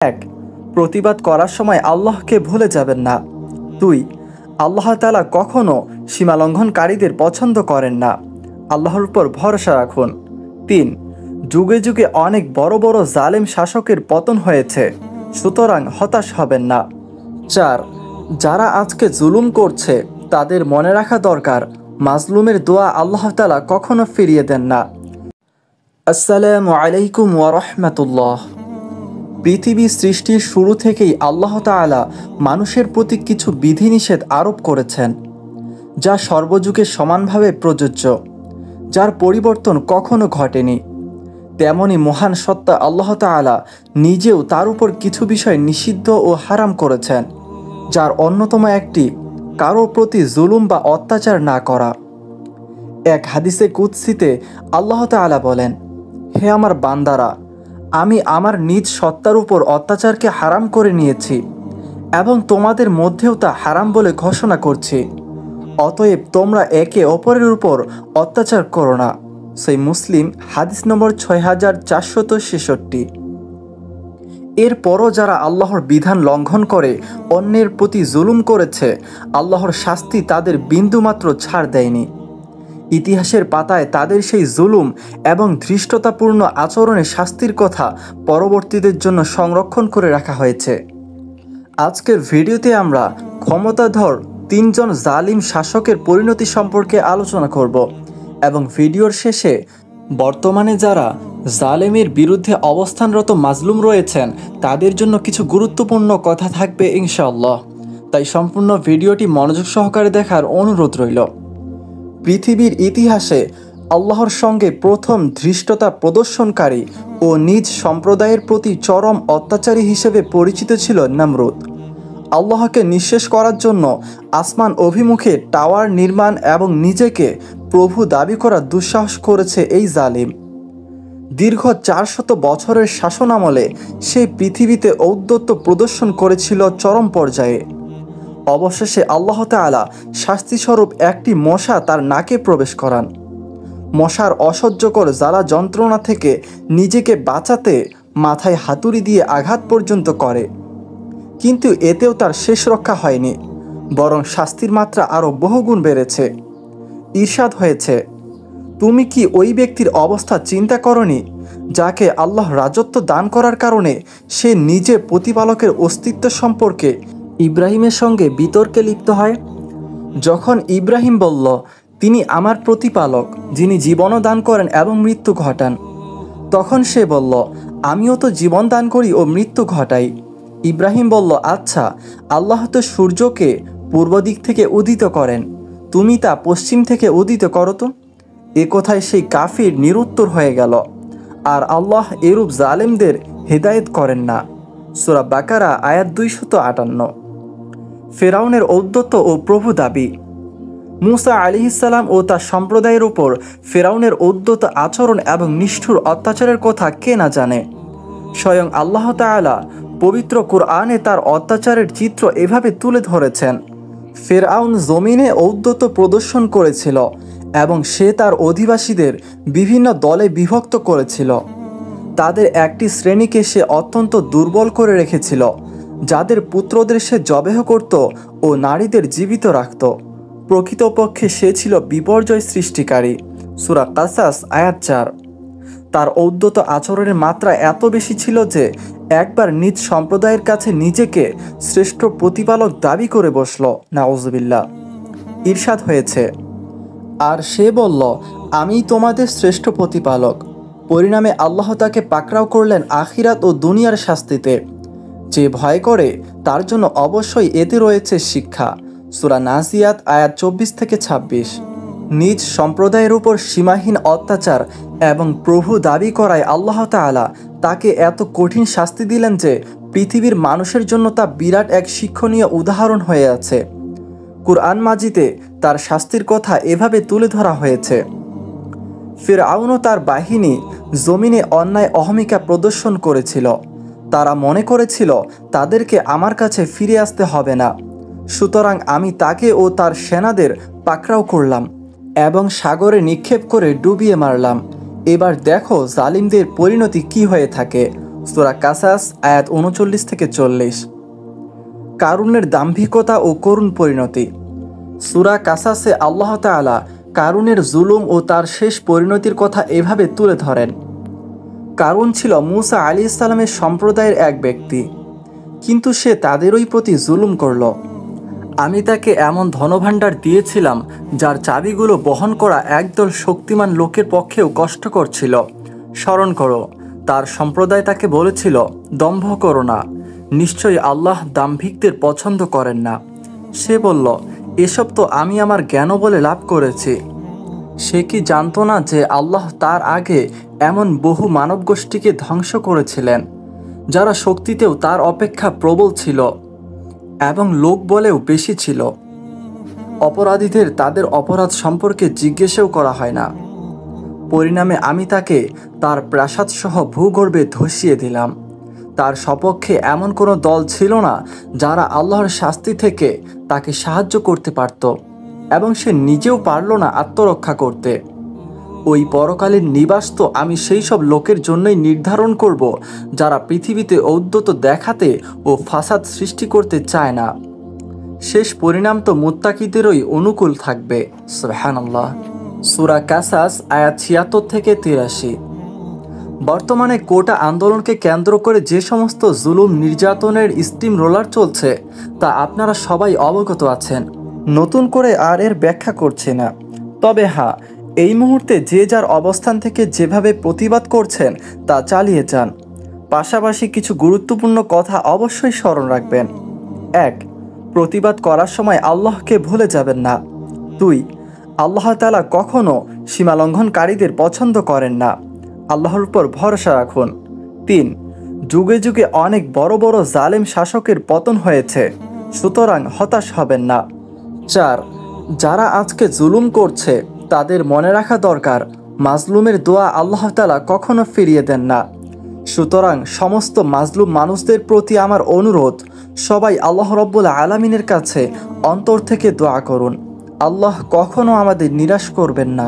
এক, প্রতিবাদ করার সময় আল্লাহকে ভুলে যাবেন না। ২, আল্লাহ তাআলা কখনো সীমালঙ্ঘনকারীদের পছন্দ করেন না। আল্লাহর উপর ভরসা রাখুন। ৩, যুগে যুগে অনেক বড় বড় জালেম শাসকের পতন হয়েছে, সুতরাং হতাশ হবেন না। ৪, যারা আজকে জুলুম করছে তাদের মনে রাখা দরকার, মাজলুমের দোয়া আল্লাহ তাআলা কখনো ফিরিয়ে দেন না। আসসালামু আলাইকুম ওয়া রাহমাতুল্লাহ। পৃথিবী সৃষ্টির শুরু থেকেই আল্লাহ তাআলা মানুষের প্রতি কিছু বিধিনিষেধ আরোপ করেছেন, যা সর্বযুগে সমানভাবে প্রযোজ্য, যার পরিবর্তন কখনো ঘটেনি। তেমনি মহান সত্তা আল্লাহ তাআলা নিজেও তার উপর কিছু বিষয় নিষিদ্ধ ও হারাম করেছেন, যার অন্যতম একটি কারো প্রতি জুলুম বা অত্যাচার না করা। এক হাদিসে কুদসিতে আল্লাহ তাআলা বলেন, হে আমার বান্দারা, আমি আমার নিজ সত্তার উপর অত্যাচারকে হারাম করে নিয়েছি এবং তোমাদের মধ্যেও তা হারাম বলে ঘোষণা করছি। অতএব তোমরা একে অপরের উপর অত্যাচার করো না। সহিহ মুসলিম হাদিস নম্বর 6466। এরপরও যারা আল্লাহর বিধান লঙ্ঘন করে অন্যের প্রতি জুলুম করেছে, আল্লাহর শাস্তি তাদের বিন্দুমাত্র ছাড় দেয়নি। ইতিহাসের পাতায় তাদের সেই জুলুম এবং ধৃষ্টতাপূর্ণ আচরণের শাস্তির কথা পরবর্তীদের জন্য সংরক্ষণ করে রাখা হয়েছে। আজকের ভিডিওতে আমরা ক্ষমতাধর ৩ জন জালিম শাসকের পরিণতি সম্পর্কে আলোচনা করব এবং ভিডিওর শেষে বর্তমানে যারা জালেমের বিরুদ্ধে অবস্থানরত মাজলুম রয়েছেন তাদের জন্য কিছু গুরুত্বপূর্ণ কথা থাকবে ইনশাআল্লাহ। তাই সম্পূর্ণ ভিডিওটি মনোযোগ সহকারে দেখার অনুরোধ রইল। পৃথিবীর ইতিহাসে আল্লাহর সঙ্গে প্রথম ধৃষ্টতা প্রদর্শনকারী ও নিজ সম্প্রদায়ের প্রতি চরম অত্যাচারী হিসেবে পরিচিত ছিল নমরুদ। আল্লাহকে নিঃশেষ করার জন্য আসমান অভিমুখে টাওয়ার নির্মাণ এবং নিজেকে প্রভু দাবি করার দুঃসাহস করেছে এই জালিম। দীর্ঘ ৪০০ বছরের শাসনামলে সে পৃথিবীতে ঔদ্ধত্য প্রদর্শন করেছিল চরম পর্যায়ে। অবশেষে আল্লাহ তাআলা শাস্তিস্বরূপ একটি মশা তার নাকে প্রবেশ করান। মশার অসহ্যকর জ্বালা যন্ত্রণা থেকে নিজেকে বাঁচাতে মাথায় হাতুড়ি দিয়ে আঘাত পর্যন্ত করে, কিন্তু এতেও তার শেষ রক্ষা হয়নি, বরং শাস্তির মাত্রা আরও বহুগুণ বেড়েছে। ইরশাদ হয়েছে, তুমি কি ওই ব্যক্তির অবস্থা চিন্তা করনি যাকে আল্লাহ রাজত্ব দান করার কারণে সে নিজে প্রতিপালকের অস্তিত্ব সম্পর্কে ইব্রাহিমের সঙ্গে বিতর্কে লিপ্ত হয়? যখন ইব্রাহিম বলল, তিনি আমার প্রতিপালক, যিনি জীবনও দান করেন এবং মৃত্যু ঘটান, তখন সে বলল, আমিও তো জীবন দান করি ও মৃত্যু ঘটাই। ইব্রাহিম বলল, আচ্ছা, আল্লাহ তো সূর্যকে পূর্ব দিক থেকে উদিত করেন, তুমি তা পশ্চিম থেকে উদিত করো তো। এ কথায় সেই কাফির নিরুত্তর হয়ে গেল। আর আল্লাহ এরূপ জালেমদের হেদায়েত করেন না। সূরা বাকারা আয়াত 258। ফেরাউনের ঔদ্ধত্য ও প্রভু দাবি। মুসা আলাইহিসসালাম ও তার সম্প্রদায়ের উপর ফেরাউনের ঔদ্ধত্য আচরণ এবং নিষ্ঠুর অত্যাচারের কথা কে না জানে। স্বয়ং আল্লাহ তাআলা পবিত্র কুরআনে তার অত্যাচারের চিত্র এভাবে তুলে ধরেছেন, ফেরাউন জমিনে ঔদ্ধত্য প্রদর্শন করেছিল এবং সে তার অধিবাসীদের বিভিন্ন দলে বিভক্ত করেছিল। তাদের একটি শ্রেণীকে সে অত্যন্ত দুর্বল করে রেখেছিল, যাদের পুত্রদের সে জবেহ করত ও নারীদের জীবিত রাখত। প্রকৃতপক্ষে সে ছিল বিপর্যয় সৃষ্টিকারী। সূরা কাসাস আয়াত ৪। তার ঔদ্ধত আচরণের মাত্রা এত বেশি ছিল যে একবার নিজ সম্প্রদায়ের কাছে নিজেকে শ্রেষ্ঠ প্রতিপালক দাবি করে বসল। নাউজুবিল্লাহ। ইরশাদ হয়েছে, আর সে বলল, আমি তোমাদের শ্রেষ্ঠ প্রতিপালক। পরিণামে আল্লাহ তাকে পাকড়াও করলেন আখিরাত ও দুনিয়ার শাস্তিতে। যে ভয় করে তার জন্য অবশ্যই এতে রয়েছে শিক্ষা। সূরা নাজিয়াত আয়াত 24-26। নিজ সম্প্রদায়ের উপর সীমাহীন অত্যাচার এবং প্রভু দাবি করায় আল্লাহ তাআলা তাকে এত কঠিন শাস্তি দিলেন যে পৃথিবীর মানুষের জন্য তা বিরাট এক শিক্ষণীয় উদাহরণ হয়ে আছে। কুরআন মাজিদে তার শাস্তির কথা এভাবে তুলে ধরা হয়েছে, ফিরআউন ও তার বাহিনী জমিনে অন্যায় অহমিকা প্রদর্শন করেছিল। তারা মনে করেছিল তাদেরকে আমার কাছে ফিরে আসতে হবে না, সুতরাং আমি তাকে ও তার সেনাদের পাকড়াও করলাম এবং সাগরে নিক্ষেপ করে ডুবিয়ে মারলাম। এবার দেখো জালিমদের পরিণতি কি হয়ে থাকে। সূরা কাসাস আয়াত ৩৯-৪০। কারুনের দাম্ভিকতা ও করুণ পরিণতি। সূরা কাসাসে আল্লাহ তাআলা কারুনের জুলুম ও তার শেষ পরিণতির কথা এভাবে তুলে ধরেন। কারুন ছিল মূসা আলাইহিস সালামের সম্প্রদায়ের এক ব্যক্তি, কিন্তু সে তাদেরই প্রতি জুলুম করল। আমি তাকে এমন ধনভাণ্ডার দিয়েছিলাম যার চাবিগুলো বহন করা একদল শক্তিমান লোকের পক্ষেও কষ্টকর ছিল। স্মরণ করো, তার সম্প্রদায় তাকে বলেছিল, দম্ভ করো না, নিশ্চয়ই আল্লাহ দাম্ভিকদের পছন্দ করেন না। সে বলল, এসব তো আমি আমার জ্ঞান বলে লাভ করেছি। সে কি জানতো না যে আল্লাহ তার আগে এমন বহু মানব গোষ্ঠীকে ধ্বংস করেছিলেন, যারা শক্তিতেও তার অপেক্ষা প্রবল ছিল এবং লোক বলেও বেশি ছিল। অপরাধীদের তাদের অপরাধ সম্পর্কে জিজ্ঞেসও করা হয় না। পরিণামে আমি তাকে তার প্রাসাদসহ ভূগর্ভে ধসিয়ে দিলাম। তার সপক্ষে এমন কোনো দল ছিল না যারা আল্লাহর শাস্তি থেকে তাকে সাহায্য করতে পারত, এবং সে নিজেও পারল না আত্মরক্ষা করতে। ওই পরকালীন নিবাস তো আমি সেই সব লোকের জন্যই নির্ধারণ করব যারা পৃথিবীতে ঔদ্ধত্য দেখাতে ও ফাসাদ সৃষ্টি করতে চায় না। শেষ পরিণাম তো মুত্তাকিদেরই অনুকূল থাকবে। সুবহানাল্লাহ। সূরা কাসাস আয়াত ৭৬-৮৩। বর্তমানে কোটা আন্দোলনকে কেন্দ্র করে যে সমস্ত জুলুম নির্যাতনের স্টিম রোলার চলছে তা আপনারা সবাই অবগত আছেন। নতুন করে আর এর ব্যাখ্যা করছি না। তবে হ্যাঁ, এই মুহূর্তে যে যার অবস্থান থেকে যেভাবে প্রতিবাদ করছেন তা চালিয়ে যান। পাশাপাশি কিছু গুরুত্বপূর্ণ কথা অবশ্যই স্মরণ রাখবেন। ১. প্রতিবাদ করার সময় আল্লাহকে ভুলে যাবেন না। ২. আল্লাহ তাআলা কখনো সীমালঙ্ঘনকারীদের পছন্দ করেন না। আল্লাহর উপর ভরসা রাখুন। ৩. যুগে যুগে অনেক বড় বড় জালেম শাসকের পতন হয়েছে, সুতরাং হতাশ হবেন না। ৪. যারা আজকে জুলুম করছে তাদের মনে রাখা দরকার, মাজলুমের দোয়া আল্লাহ তাআলা কখনো ফিরিয়ে দেন না। সুতরাং সমস্ত মাজলুম মানুষদের প্রতি আমার অনুরোধ, সবাই আল্লাহ রব্বুল আলামিনের কাছে অন্তর থেকে দোয়া করুন। আল্লাহ কখনো আমাদের নিরাশ করবেন না।